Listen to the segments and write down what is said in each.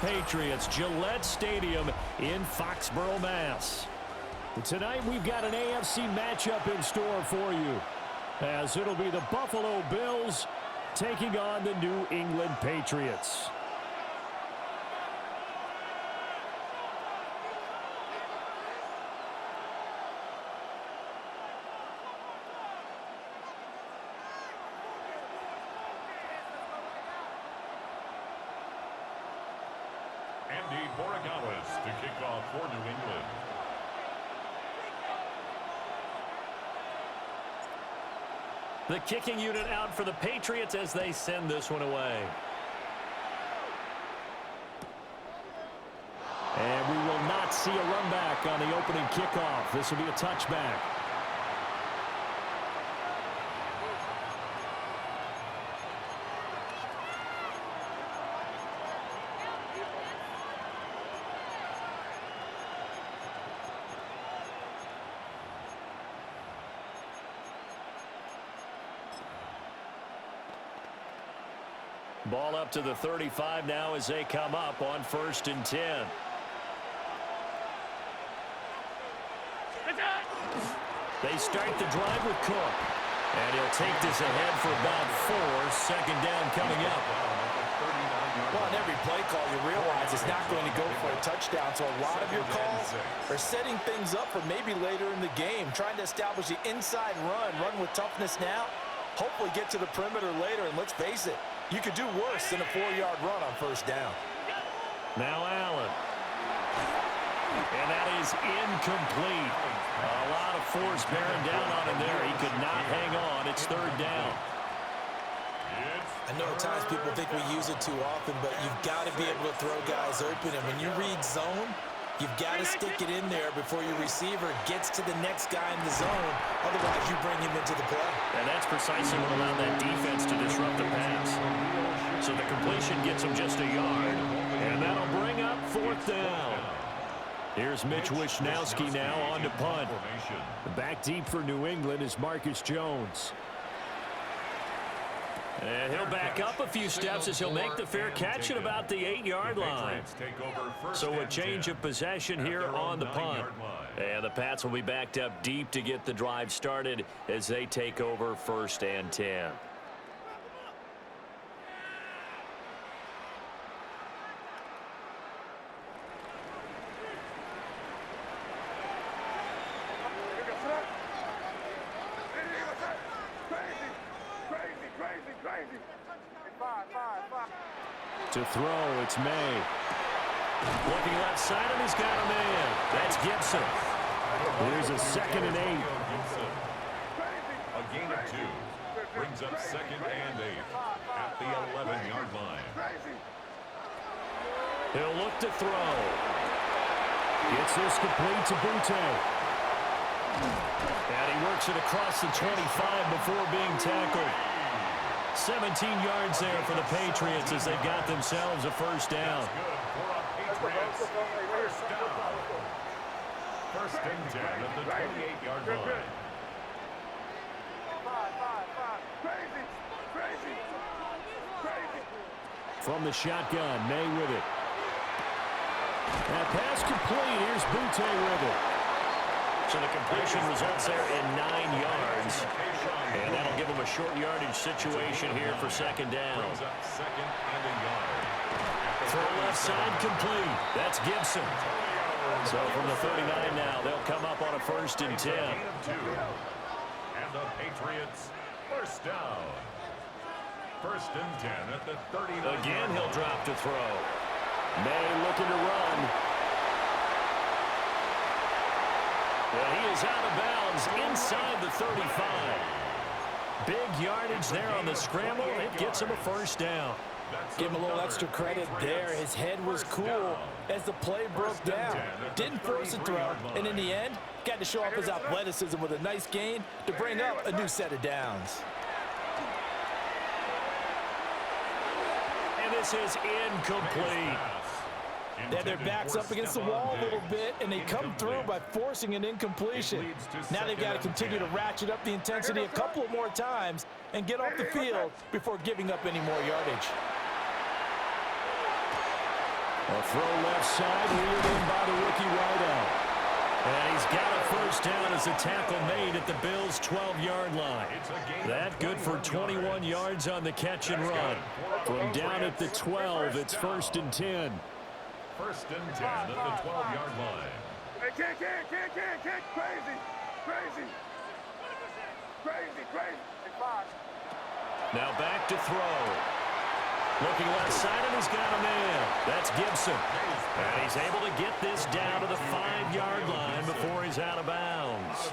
Patriots, Gillette Stadium in Foxborough, Mass. Tonight we've got an AFC matchup in store for you, as it'll be the Buffalo Bills taking on the New England Patriots. To kick off for New England. The kicking unit out for the Patriots as they send this one away. And we will not see a run back on the opening kickoff. This will be a touchback. Ball up to the 35 now as they come up on 1st and 10. They start the drive with Cook. And he'll take this ahead for about 4. Second down coming up. Well, on every play call, you realize it's not going to go for a touchdown. So a lot of your calls are setting things up for maybe later in the game, trying to establish the inside run with toughness now, hopefully get to the perimeter later. And let's face it, you could do worse than a 4-yard run on 1st down. Now Allen. And that is incomplete. A lot of force bearing down on him there. He could not hang on. It's 3rd down. I know at times people think we use it too often, but you've got to be able to throw guys open. And when you read zone, you've got to stick it in there before your receiver gets to the next guy in the zone. Otherwise, you bring him into the play. And that's precisely what allowed that defense to disrupt the pass. So the completion gets him just a yard. And that'll bring up 4th down. Here's Mitch Wishnowski now on to punt. Back deep for New England is Marcus Jones. And he'll back up a few steps as he'll make the fair catch at about the 8-yard line. So a change of possession here on the punt. And the Pats will be backed up deep to get the drive started as they take over 1st and 10. To throw, it's Maye. Looking left side, and he's got a man. That's Gibson. Here's a 2nd and 8. A gain of 2. Brings up 2nd and 8 at the 11-yard line. He'll look to throw. Gets this complete to Butte. And he works it across the 25 before being tackled. 17 yards there for the Patriots as they've got themselves a 1st down. 1st and 10 at the 28-yard line. From the shotgun, Maye with it. And pass complete. Here's Butte with it. So the completion results there in 9 yards. And that'll give him a short yardage situation here for 2nd down. Throw left side complete. That's Gibson. So from the 39 now, they'll come up on a 1st and 10. And the Patriots 1st down. 1st and 10 at the 39. Again, he'll drop to throw. Maye looking to run. Well, he is out of bounds inside the 35. Big yardage there on the scramble. It gets him a 1st down. Give him a little extra credit there. His head was cool as the play broke down. Didn't force a throw, and in the end, got to show off his athleticism with a nice gain to bring up a new set of downs. And this is incomplete. They have their backs up against the wall a little bit, and they come through by forcing an incompletion. Now they've got to continue to ratchet up the intensity a couple of more times and get off the field before giving up any more yardage. A throw left side, reeled in by the rookie wideout. And he's got a first down as a tackle made at the Bills' 12-yard line. That good for 21 yards on the catch and run. From down at the 12, it's 1st and 10. 1st and 10 at the 12-yard line. Hey, kick, crazy. Now back to throw. Looking left side, and he's got a man. That's Gibson. And he's able to get this down to the 5-yard line before he's out of bounds.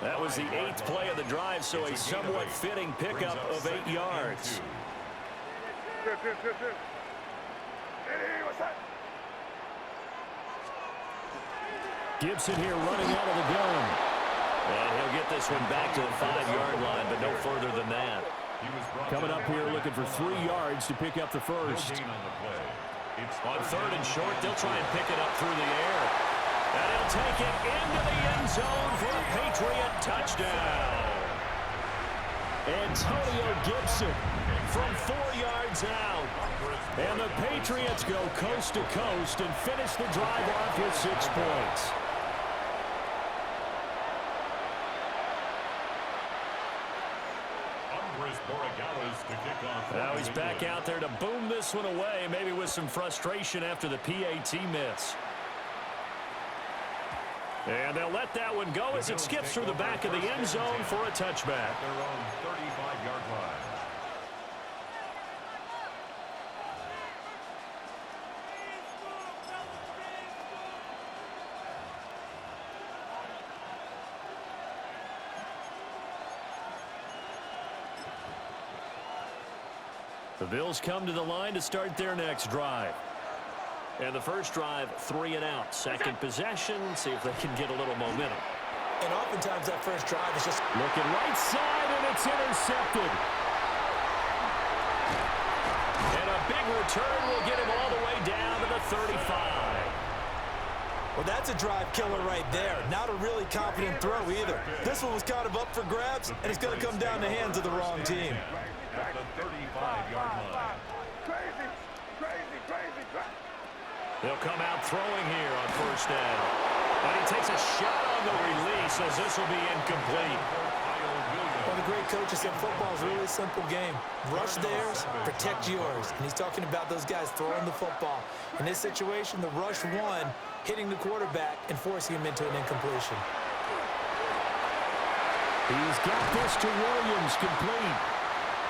That was the 8th play of the drive, so a somewhat fitting pickup of 8 yards. Gibson here running out of the gun. And he'll get this one back to the 5-yard line, but no further than that. Coming up here looking for 3 yards to pick up the first. On 3rd and short, they'll try and pick it up through the air. And he'll take it into the end zone for a Patriot touchdown. Antonio Gibson from 4 yards out. And the Patriots go coast to coast and finish the drive off with 6 points. Now he's back out there to boom this one away, maybe with some frustration after the PAT miss. And they'll let that one go as it skips through the back of the end zone for a touchback. Their own 35-yard line. The Bills come to the line to start their next drive. And the first drive, 3 and out. Second possession, see if they can get a little momentum. And oftentimes that first drive is just looking right side, and it's intercepted. And a big return will get him all the way down to the 35. Well, that's a drive killer right there. Not a really confident throw either. This one was kind of up for grabs, and it's going to come down the hands of the wrong team. At the 35-yard line. They'll come out throwing here on first down. And he takes a shot on the release as this will be incomplete. Well, the great coach said football is a really simple game. Rush theirs, protect yours. And he's talking about those guys throwing the football. In this situation, the rush won, hitting the quarterback and forcing him into an incompletion. He's got this to Williams, complete.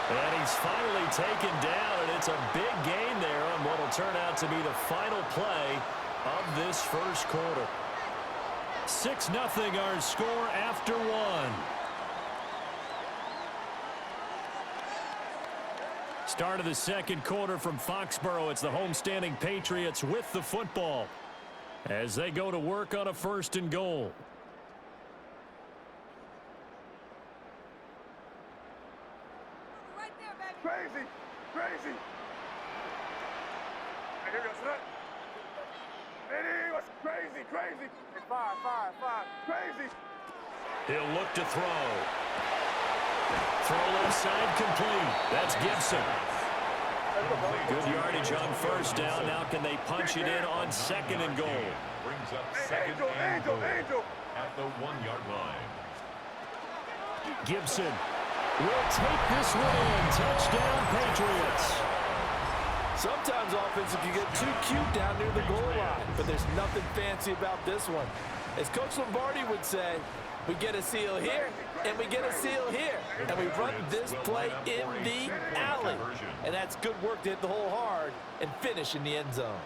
And he's finally taken down, and it's a big gain there on what will turn out to be the final play of this first quarter. 6-0 our score after 1. Start of the second quarter from Foxborough. It's the homestanding Patriots with the football as they go to work on a 1st and goal. Crazy. Hey, here goes that. It was crazy. Five. Crazy. He'll look to throw. Throw left side complete. That's Gibson. Good yardage on first down. Now can they punch it in on 2nd and goal? Brings up 2nd and goal at the 1-yard line. Gibson will take this one in. Touchdown, Patriots. Sometimes offense can get too cute down near the goal line, but there's nothing fancy about this one. As Coach Lombardi would say, we get a seal here, and we get a seal here. And we run this play in the alley. And that's good work to hit the hole hard and finish in the end zone.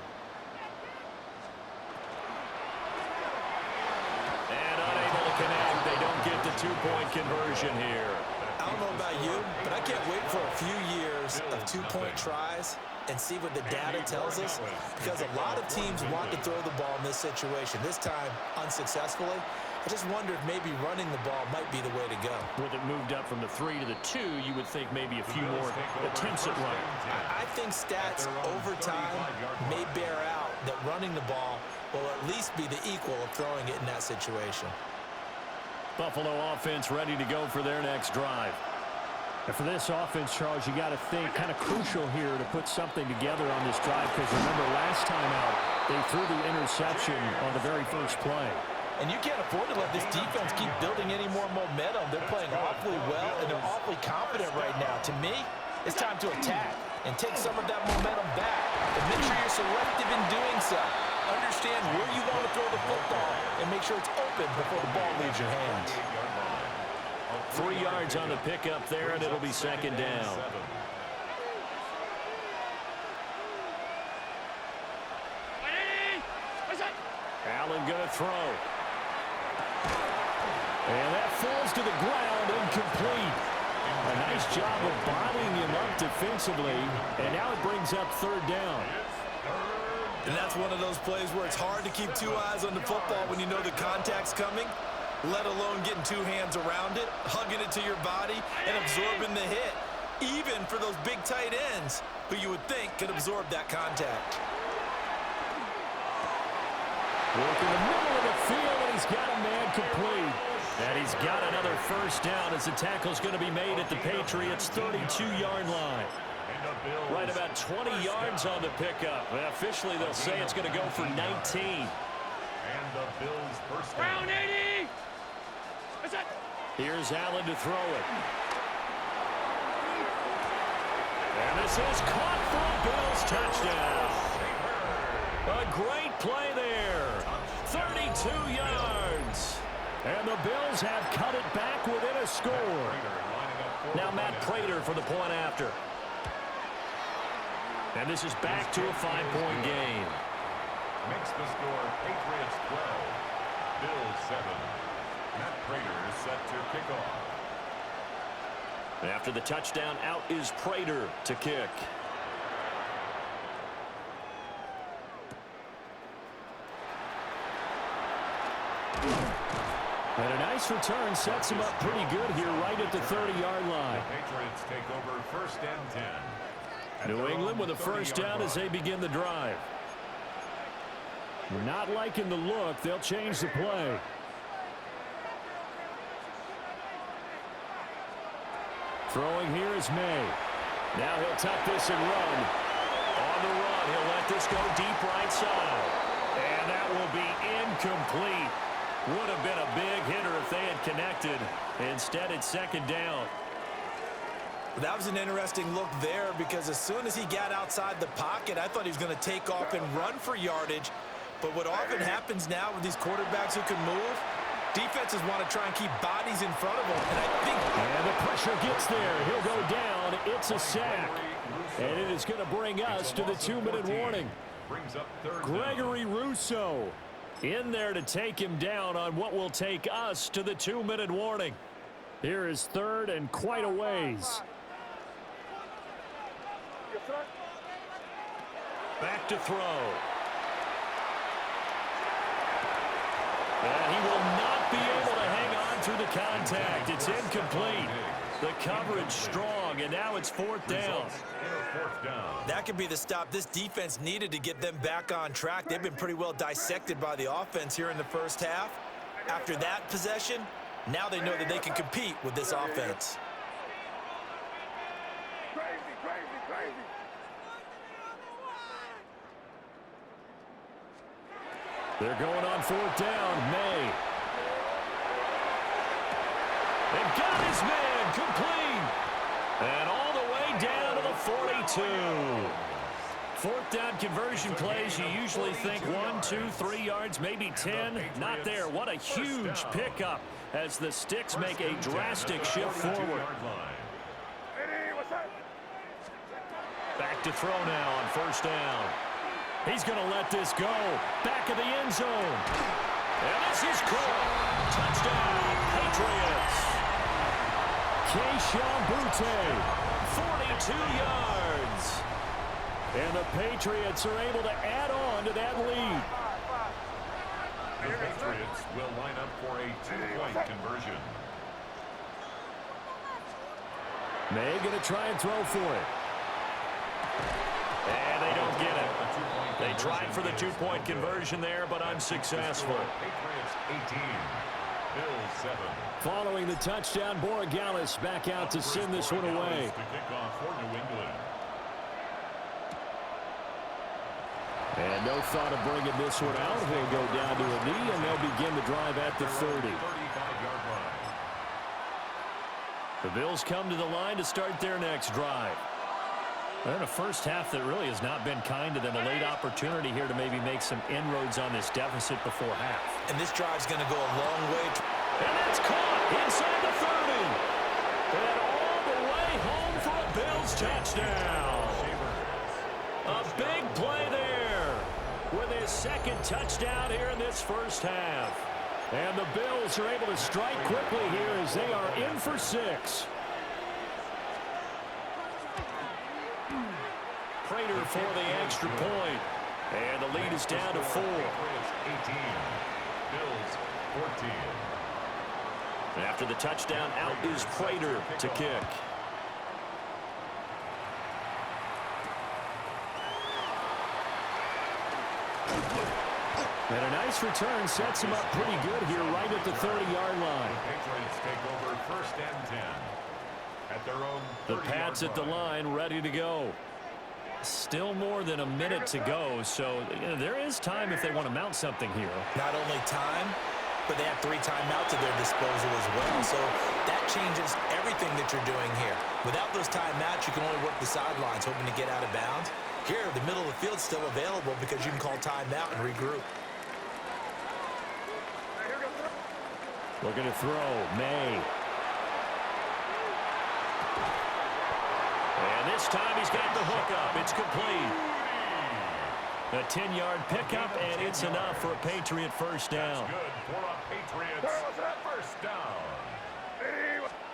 And unable to connect. They don't get the 2-point conversion here. I don't know about you, but I can't wait for a few years of 2-point tries and see what the data tells us, because a lot of teams want to throw the ball in this situation. This time, unsuccessfully. I just wonder if maybe running the ball might be the way to go. With it moved up from the 3 to the 2, you would think maybe a few more attempts at running. I think stats over time may bear out that running the ball will at least be the equal of throwing it in that situation. Buffalo offense ready to go for their next drive. And for this offense, Charles, you got to think kind of crucial here to put something together on this drive, because remember last time out they threw the interception on the very first play. And you can't afford to let this defense keep building any more momentum. They're playing awfully well, and they're awfully confident right now. To me, it's time to attack and take some of that momentum back. But make sure you're selective in doing so. Understand where you want to throw the football and make sure it's open before the ball leaves your hands. 3 yards on the pickup there, and it'll be second down. Allen going to throw. And that falls to the ground, incomplete. A nice job of bottling him up defensively, and now it brings up third down. And that's one of those plays where it's hard to keep 2 eyes on the football when you know the contact's coming, let alone getting 2 hands around it, hugging it to your body, and absorbing the hit, even for those big tight ends who you would think could absorb that contact. Work in the middle of the field, and he's got a man complete. And he's got another first down as the tackle's going to be made at the Patriots' 32-yard line. Right about 20 yards on the pickup. And officially, they'll say it's going to go for 19. And the Bills first down. 80! Here's Allen to throw it. And this is caught for a Bills touchdown. A great play there. 32 yards. And the Bills have cut it back within a score. Now Matt Prater for the point after. And this is back to a 5-point game. Makes the score Patriots 12, Bills 7. Matt Prater is set to kick off. After the touchdown, out is Prater to kick. And a nice return sets him up pretty good here right at the 30-yard line. The Patriots take over first and 10. New England with a first down as they begin the drive. We're not liking the look. They'll change the play. Throwing here is Maye. Now he'll tuck this and run. On the run, he'll let this go deep right side. And that will be incomplete. Would have been a big hitter if they had connected. Instead, it's second down. That was an interesting look there, because as soon as he got outside the pocket, I thought he was going to take off and run for yardage. But what often happens now with these quarterbacks who can move, defenses want to try and keep bodies in front of them. And the pressure gets there. He'll go down. It's a sack. And it is going to bring us to the 2-minute warning. Gregory Rousseau in there to take him down on what will take us to the 2-minute warning. Here is third and quite a ways. Back to throw. And he will not be able to hang on through the contact. It's incomplete. The coverage strong, and now it's fourth down. That could be the stop this defense needed to get them back on track. They've been pretty well dissected by the offense here in the first half. After that possession, now they know that they can compete with this offense. Crazy. They're going on fourth down. Maye. And got his man complete. And all the way down to the 42. Fourth down conversion plays, you usually think 1, 2, 3 yards, maybe 10. Not there. What a huge pickup as the Sticks make a drastic shift forward. Back to throw now on first down. He's going to let this go. Back of the end zone. And this is caught. Touchdown, Patriots. Keyshawn Boutte, 42 yards. And the Patriots are able to add on to that lead. The Patriots will line up for a 2-point conversion. Maye going to try and throw for it. And they don't get it. They tried for the 2-point conversion there, but unsuccessful. Patriots 18, Bills 7. Following the touchdown, Borregales back out to send this one away. To kick off for New England. And no thought of bringing this one out. He'll go down to a knee, and they'll begin the drive at the 30. 35-yard line. The Bills come to the line to start their next drive. They're in a first half that really has not been kind to them. A late opportunity here to maybe make some inroads on this deficit before half. And this drive's going to go a long way. And that's caught inside the 30. And all the way home for a Bills touchdown. A big play there with his second touchdown here in this first half. And the Bills are able to strike quickly here as they are in for 6. Prater for the extra point. And the lead is down to 4. 18. Bills 14. And after the touchdown, out is Prater to kick. And a nice return sets him up pretty good here right at the 30-yard line. Patriots take over first and 10. At their own The Pats at the line ready to go. Still more than a minute to go, so there is time if they want to mount something here. Not only time, but they have 3 timeouts at their disposal as well. So that changes everything that you're doing here. Without those timeouts, you can only work the sidelines, hoping to get out of bounds. Here, the middle of the field's still available because you can call timeout and regroup. Looking to throw, Maye. And this time he's got the hook up. It's complete. A 10-yard pickup, and it's enough for a Patriot first down. Good for a Patriots first down.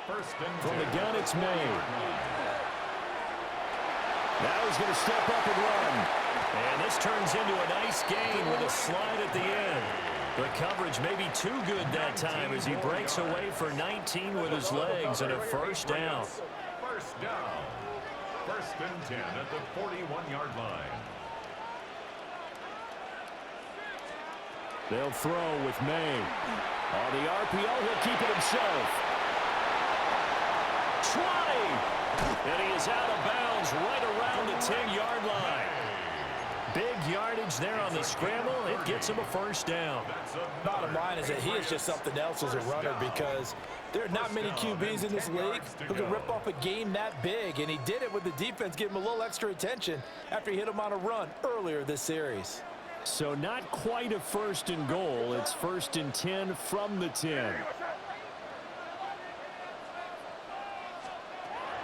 First and 10. From the gun, it's Maye. Now he's going to step up and run. And this turns into a nice gain with a slide at the end. The coverage may be too good that time as he breaks away for 19 with his legs and a first down. First down. First and 10 at the 41-yard line. They'll throw with Maye. On the RPO, he'll keep it himself. 20! And he is out of bounds right around the 10-yard line. Big yardage there on the scramble. It gets him a first down. Bottom line is that he is just something else as a runner because there are not many QBs in this league who can rip off a game that big, and he did it with the defense giving him a little extra attention after he hit him on a run earlier this series. So not quite a first and goal. It's first and 10 from the 10.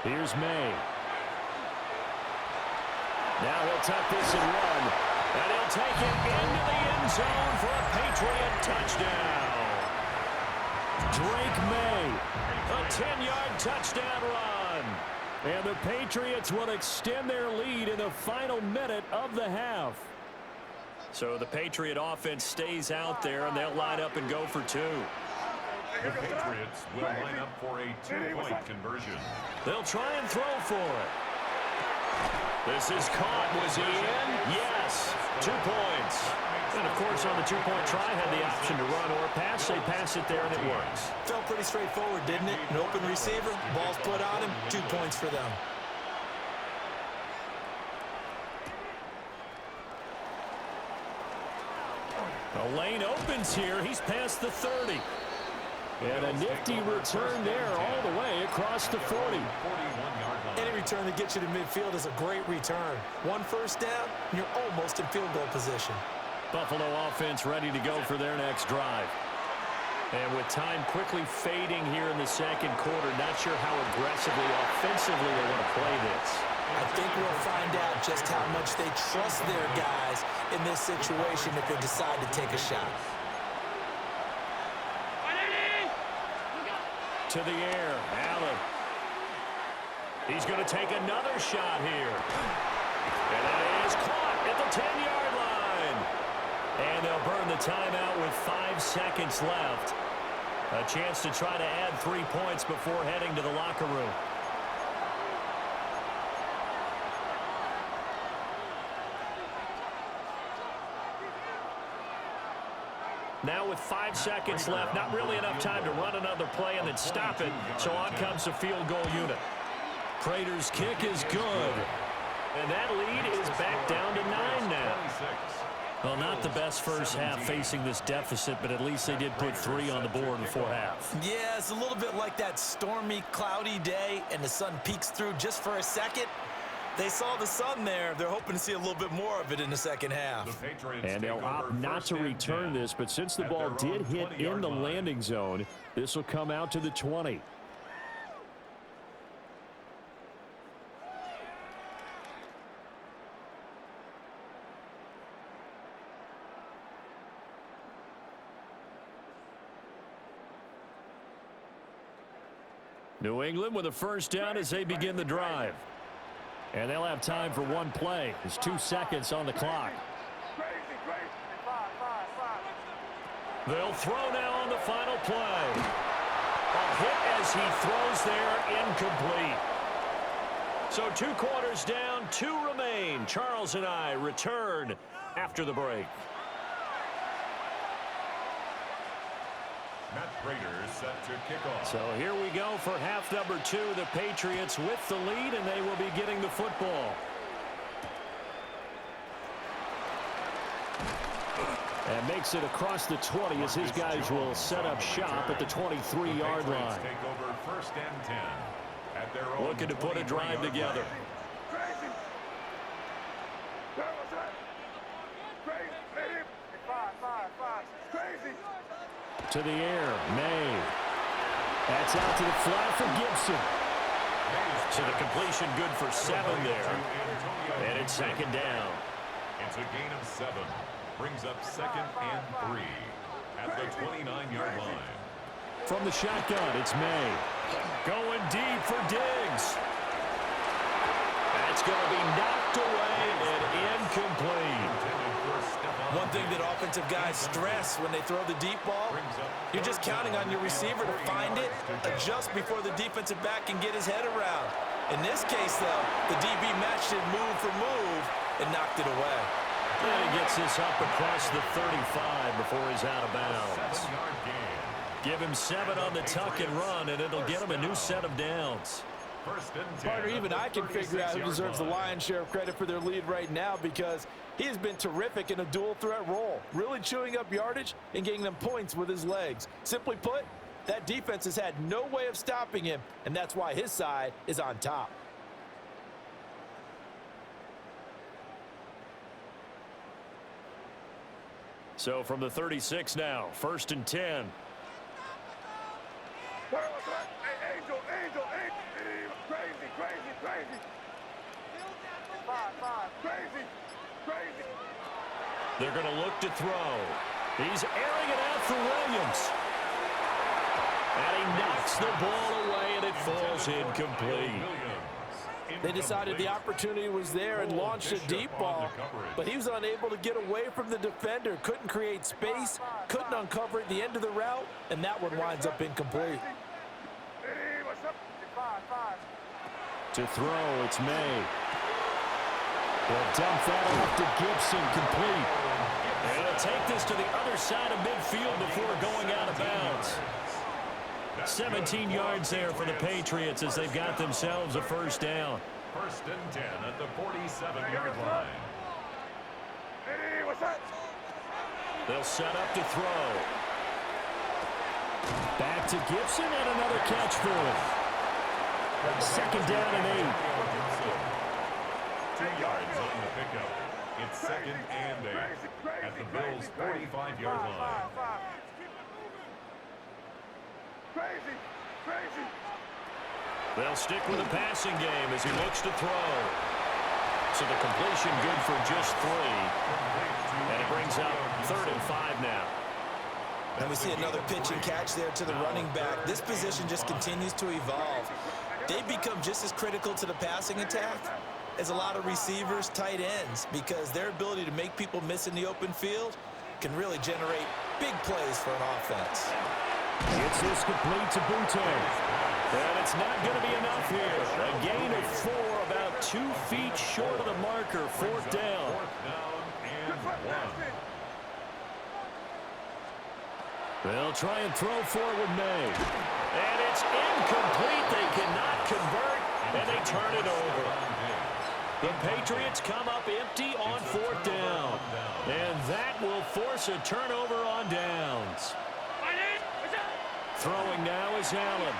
Here's Maye. Now he'll tuck this and run. And he'll take it into the end zone for a Patriot touchdown. Drake Maye, a 10-yard touchdown run. And the Patriots will extend their lead in the final minute of the half. So the Patriot offense stays out there, and they'll line up and go for 2. The Patriots will line up for a 2-point conversion. They'll try and throw for it. This is caught. Was he in? Yes. 2 points. And, of course, on the 2-point try, had the option to run or pass. They pass it there, and it works. Felt pretty straightforward, didn't it? An open receiver, ball's put on him, 2 points for them. The lane opens here. He's past the 30. And a nifty return there all the way across the 40. Any return that gets you to midfield is a great return. 1 first down, and you're almost in field goal position. Buffalo offense ready to go for their next drive. And with time quickly fading here in the second quarter, not sure how aggressively, offensively they want to play this. I think we'll find out just how much they trust their guys in this situation if they decide to take a shot. To the air, Allen. He's going to take another shot here. And that is caught at the 10-yard line. And they'll burn the timeout with 5 seconds left. A chance to try to add 3 points before heading to the locker room. Now with 5 seconds left, not really enough time to run another play and then stop it. So on comes the field goal unit. Prater's kick is good. And that lead is back down to 9 now. Well, not the best first half facing this deficit, but at least they did put 3 on the board before half. Yeah, it's a little bit like that stormy, cloudy day, and the sun peeks through just for a second. They saw the sun there. They're hoping to see a little bit more of it in the second half. And they'll opt not to return this, but since the ball did hit in the landing zone, this will come out to the 20. New England with a first down as they begin the drive. And they'll have time for one play. There's 2 seconds on the clock. They'll throw now on the final play. A hit as he throws there, incomplete. So 2 quarters down, 2 remain. Charles and I return after the break. Matt Prater set to kick off. So here we go for half number 2. The Patriots with the lead, and they will be getting the football. And makes it across the 20 as his guys will set up shop at the 23-yard line. Take over first and 10 at their own. Looking to put a drive together. To the air, Maye. That's out to the flat for Gibson. So the completion good for 7 there. And it's second down. It's a gain of 7. Brings up second and 3 at the 29-yard line. From the shotgun, it's Maye. Going deep for Diggs. That's going to be knocked away and incomplete. One thing that offensive guys stress when they throw the deep ball, you're just counting on your receiver to find it, adjust before the defensive back can get his head around. In this case, though, the DB matched it move for move and knocked it away. And he gets this up across the 35 before he's out of bounds. Give him 7 on the tuck and run, and it'll get him a new set of downs. Partner, even I can figure out who deserves the lion's share of credit for their lead right now, because he has been terrific in a dual threat role, really chewing up yardage and getting them points with his legs. Simply put, that defense has had no way of stopping him, and that's why his side is on top. So from the 36 now, first and 10. They're going to look to throw. He's airing it out for Williams. And he knocks the ball away, and it falls incomplete. They decided the opportunity was there and launched a deep ball, but he was unable to get away from the defender, couldn't create space, couldn't uncover at the end of the route, and that one winds up incomplete. To throw, it's Maye. They'll dump that off to Gibson, complete. And they'll take this to the other side of midfield before going out of bounds. 17 yards there for the Patriots as they've got themselves a first down. First and 10 at the 47-yard line. They'll set up to throw. Back to Gibson and another catch for him. Second down and 8. 2 yards on the pickup. It's second and 8 at the Bills' 45-yard line. They'll stick with the passing game as he looks to throw. So the completion good for just 3. And it brings up 3rd and 5 now. And we see another pitch and catch there to the running back. This position just continues to evolve. They become just as critical to the passing attack as a lot of receivers, tight ends, because their ability to make people miss in the open field can really generate big plays for an offense. It's this complete to Butte. And it's not going to be enough here. A gain of 4, about 2 feet short of the marker. 4th down. They'll try and throw forward Maye. And it's incomplete. They cannot convert, and they turn it over. The Patriots come up empty on 4th down. And that will force a turnover on downs. Throwing now is Allen.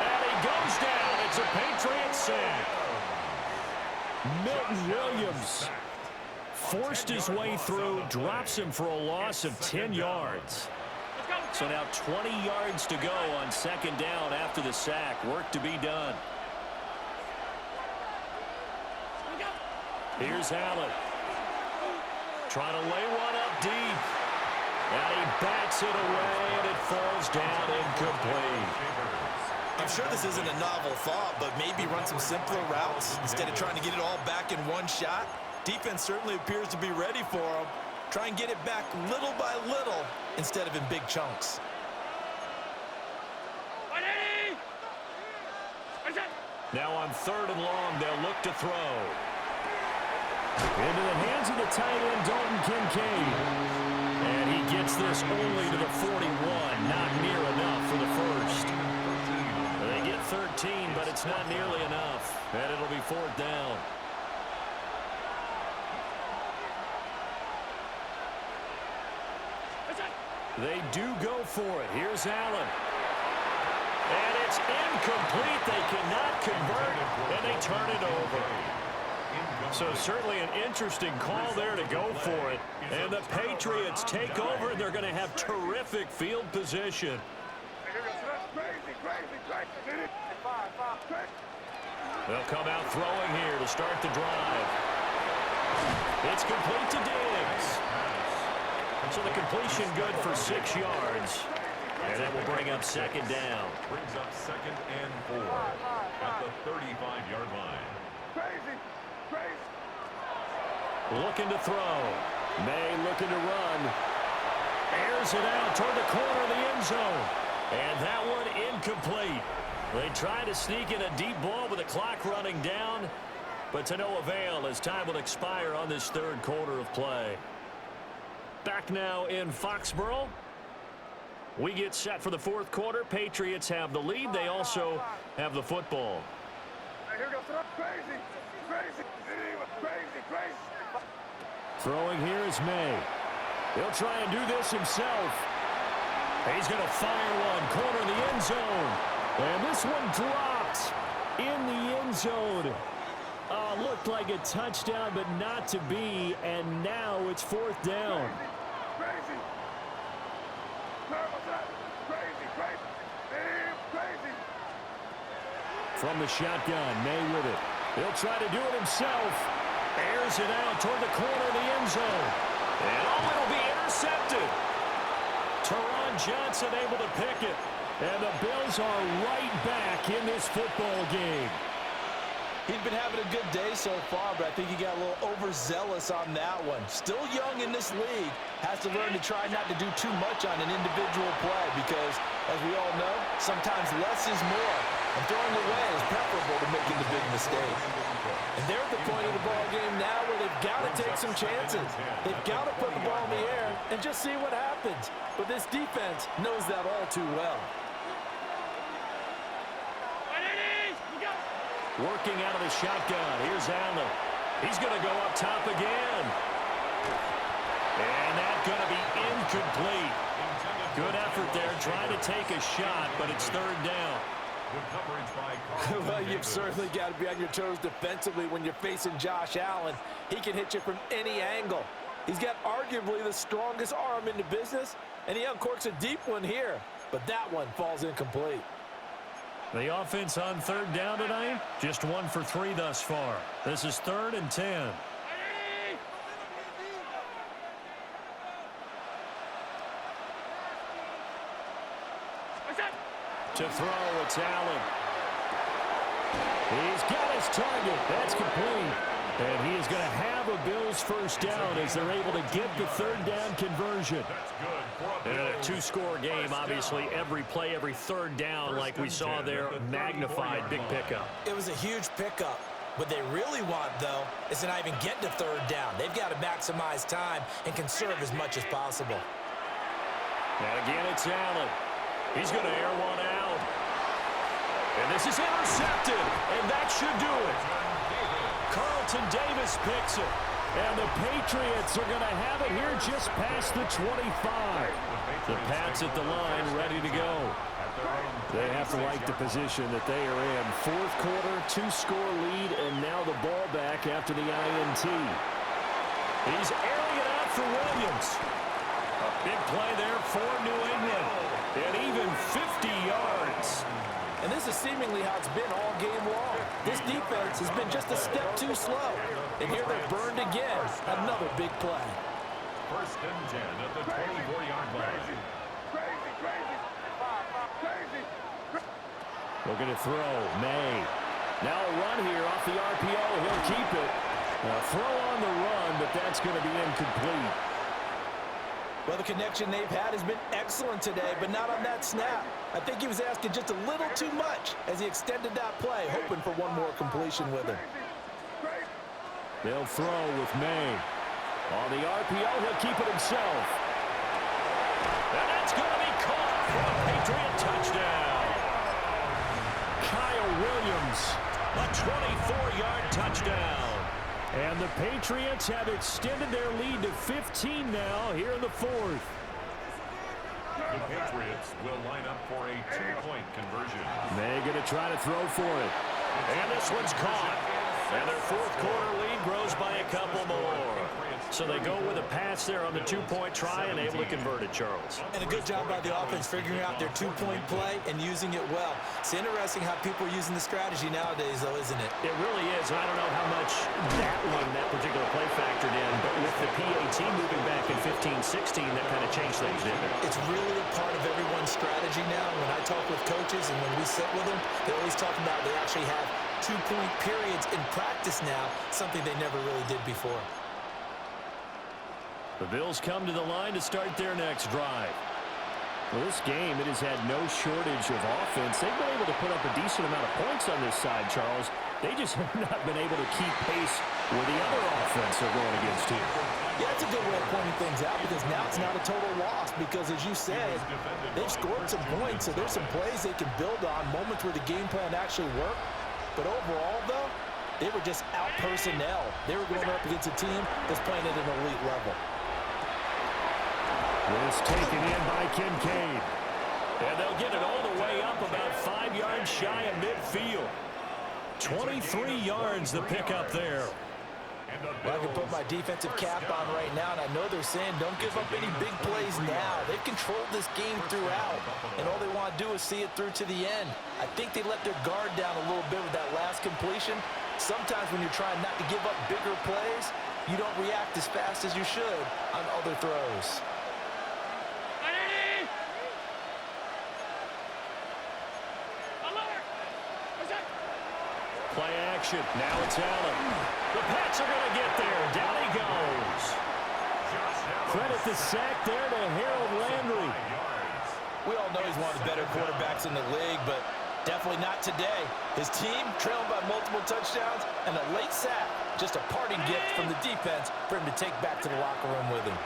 And he goes down. It's a Patriot sack. Milton Williams forced his way through, drops him for a loss of 10 yards. So now 20 yards to go on 2nd down after the sack. Work to be done. Here's Allen. Trying to lay one up deep. And he backs it away, and it falls down incomplete. I'm sure this isn't a novel thought, but maybe run some simpler routes instead of trying to get it all back in one shot. Defense certainly appears to be ready for him. Try and get it back little by little instead of in big chunks. Now on 3rd and long, they'll look to throw. Into the hands of the tight end, Dalton Kincaid. And he gets this only to the 41. Not near enough for the first. They get 13, but it's not nearly enough. And it'll be 4th down. They do go for it. Here's Allen. And it's incomplete. They cannot convert, and they turn it over. So certainly an interesting call there to go for it. And the Patriots take over, and they're going to have terrific field position. They'll come out throwing here to start the drive. It's complete to Diggs. So the completion good for 6 yards. And that will bring up 2nd down. Brings up 2nd and 4 at the 35-yard line. Looking to throw. Maye looking to run. Airs it out toward the corner of the end zone. And that one incomplete. They try to sneak in a deep ball with the clock running down, but to no avail as time will expire on this 3rd quarter of play. Back now in Foxborough. We get set for the 4th quarter. Patriots have the lead. They also have the football. Throwing here is Maye. He'll try and do this himself. He's going to fire one. Corner of the end zone. And this one dropped in the end zone. Looked like a touchdown, but not to be. And now it's 4th down. From the shotgun, Maye with it. He'll try to do it himself. Airs it out toward the corner of the end zone. And it'll be intercepted. Teron Johnson able to pick it. And the Bills are right back in this football game. He's been having a good day so far, but I think he got a little overzealous on that one. Still young in this league. Has to learn to try not to do too much on an individual play because, as we all know, sometimes less is more. And throwing away is preferable to making the big mistake. And they're at the point of the ball game now where they've got to take some chances. They've got to put the ball in the air and just see what happens. But this defense knows that all too well. Working out of the shotgun. Here's Allen. He's going to go up top again. And that's going to be incomplete. Good effort there, trying to take a shot, but it's 3rd down. Well, you've certainly got to be on your toes defensively when you're facing Josh Allen. He can hit you from any angle. He's got arguably the strongest arm in the business, and he uncorks a deep one here. But that one falls incomplete. The offense on 3rd down tonight, just 1 for 3 thus far. This is 3rd and 10. To throw, it's Allen. He's got his target. That's complete. And he is going to have a Bills first down as they're able to get the 3rd down conversion. And a 2-score game, obviously, every play, every 3rd down, like we saw there, magnified, big pickup. It was a huge pickup. What they really want, though, is to not even get to 3rd down. They've got to maximize time and conserve as much as possible. And again, it's Allen. He's going to air one out. And this is intercepted, and that should do it. Carlton Davis picks it. And the Patriots are going to have it here just past the 25. The Pats at the line, ready to go. They have to like the position that they are in. Fourth quarter, 2-score lead, and now the ball back after the INT. He's airing it out for Williams. A big play there for New England. And even 50 yards. And this is seemingly how it's been all game long. This defense has been just a step too slow. And here they're burned again. Another big play. First and 10 at the 24-yard line. Crazy. Looking to throw, Maye. Now a run here off the RPO. He'll keep it. A throw on the run, but that's going to be incomplete. Well, the connection they've had has been excellent today, but not on that snap. I think he was asking just a little too much as he extended that play, hoping for one more completion with him. They'll throw with Maye. On the RPO, he'll keep it himself. And that's going to be caught for a Patriot touchdown. Kyle Williams, a 24-yard touchdown. And the Patriots have extended their lead to 15 now here in the fourth. The Patriots will line up for a 2-point conversion. Maye going to try to throw for it. And this one's caught. And their fourth quarter lead grows by a couple more. So they go with a pass there on the 2-point try and able to convert it, Charles. And a good job by the offense figuring out their 2-point play and using it well. It's interesting how people are using the strategy nowadays, though, isn't it? It really is. And I don't know how much that particular play factored in, but with the PAT moving back in 15-16, that kind of changed things, didn't it? It's really a part of everyone's strategy now. When I talk with coaches and when we sit with them, they always talk about they actually have 2-point periods in practice now, something they never really did before. The Bills come to the line to start their next drive. Well, this game, it has had no shortage of offense. They've been able to put up a decent amount of points on this side, Charles. They just have not been able to keep pace with the other offense they're going against here. Yeah, that's a good way of pointing things out because now it's not a total loss because, as you said, they've scored some points, so there's some plays they can build on, moments where the game plan actually worked. But overall, though, they were just out personnel. They were going up against a team that's playing at an elite level. This taken in by Kincaid. And they'll get it all the way up about 5 yards shy of midfield. 23 yards the pickup there. Well, I can put my defensive cap on right now, and I know they're saying don't give up any big plays now. They've controlled this game throughout, and all they want to do is see it through to the end. I think they let their guard down a little bit with that last completion. Sometimes when you're trying not to give up bigger plays, you don't react as fast as you should on other throws. Play action. Now it's Allen. The Pats are going to get there. Down he goes. Credit the sack there to Harold Landry. We all know he's one of the better quarterbacks in the league, but definitely not today. His team trailing by multiple touchdowns and a late sack. Just a parting gift from the defense for him to take back to the locker room with him.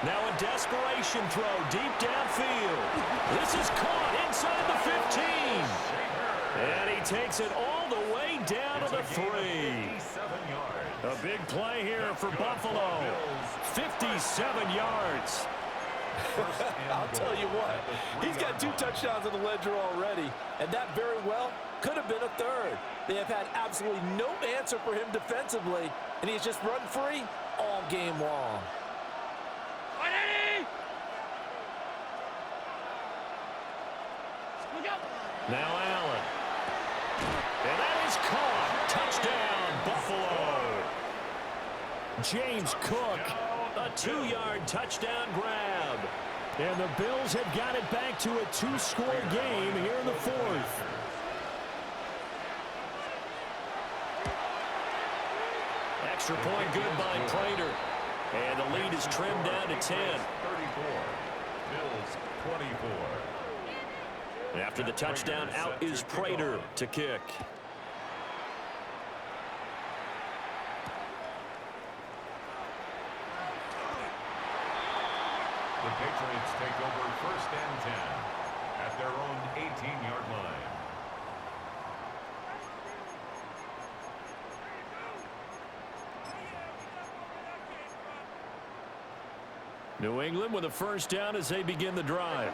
Now a desperation throw deep downfield. This is caught inside the 15. And he takes it all the way down to the 3. A big play here for Buffalo. 57 yards. I'll tell you what, he's got 2 touchdowns on the ledger already, and that very well could have been a third. They have had absolutely no answer for him defensively, and he's just run free all game long. Now Allen. And that is caught. Touchdown, Buffalo. James Cook, a 2-yard touchdown grab. And the Bills have got it back to a 2-score game here in the fourth. Extra point good by Prater. And the lead is trimmed down to 10. 34. Bills 24. After the touchdown, out is Prater to kick. The Patriots take over 1st and 10 at their own 18-yard line. New England with a first down as they begin the drive.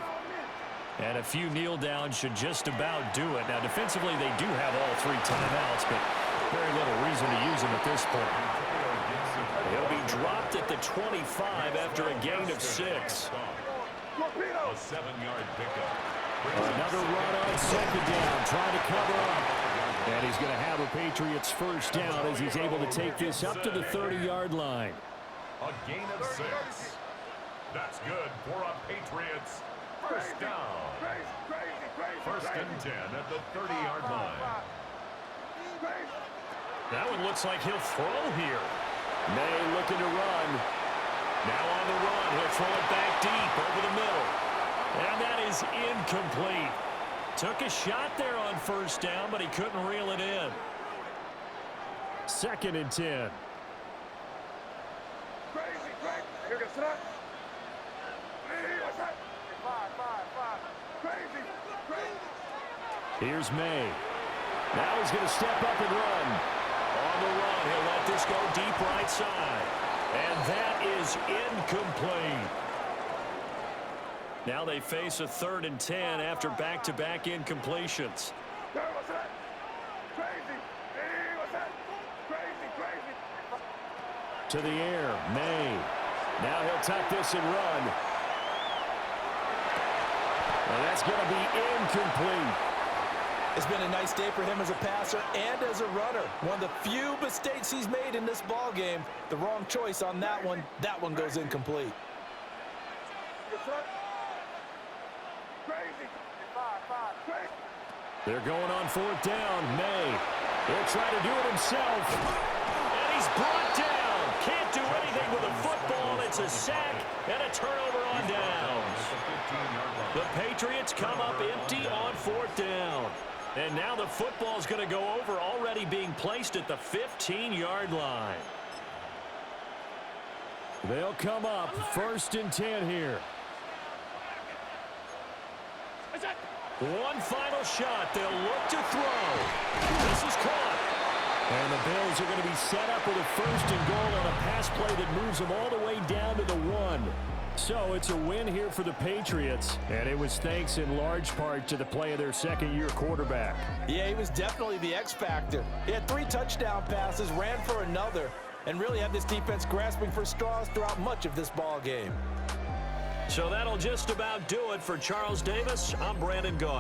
And a few kneel downs should just about do it. Now, defensively, they do have all 3 timeouts, but very little reason to use them at this point. He'll be dropped at the 25 after a gain of 6. A 7-yard pickup. Another run on 2nd down, trying to cover up. And he's going to have a Patriots first down as he's able to take this up to the 30-yard line. A gain of 6. That's good for a Patriots first down. 1st and 10 at the 30-yard line. That one looks like he'll throw here. Maye looking to run. Now on the run, he'll throw it back deep over the middle. And that is incomplete. Took a shot there on first down, but he couldn't reel it in. 2nd and 10. Here's Maye. Now he's going to step up and run. On the run, he'll let this go deep right side. And that is incomplete. Now they face a 3rd and 10 after back-to-back incompletions. To the air, Maye. Now he'll tuck this and run. And that's going to be incomplete. It's been a nice day for him as a passer and as a runner. One of the few mistakes he's made in this ball game. The wrong choice on that one. That one goes incomplete. They're going on 4th down. Maye. He'll try to do it himself. And he's brought down. Can't do anything with a football. It's a sack and a turnover on downs. The Patriots come up empty on 4th down. And now the football's going to go over, already being placed at the 15-yard line. They'll come up 1st and 10 here. One final shot. They'll look to throw. This is caught. And the Bills are going to be set up with a 1st and goal on a pass play that moves them all the way down to the 1. So it's a win here for the Patriots, and it was thanks in large part to the play of their 2nd-year quarterback. Yeah, he was definitely the X factor. He had 3 touchdown passes, ran for another, and really had this defense grasping for straws throughout much of this ball game. So that'll just about do it for Charles Davis. I'm Brandon Gaudin.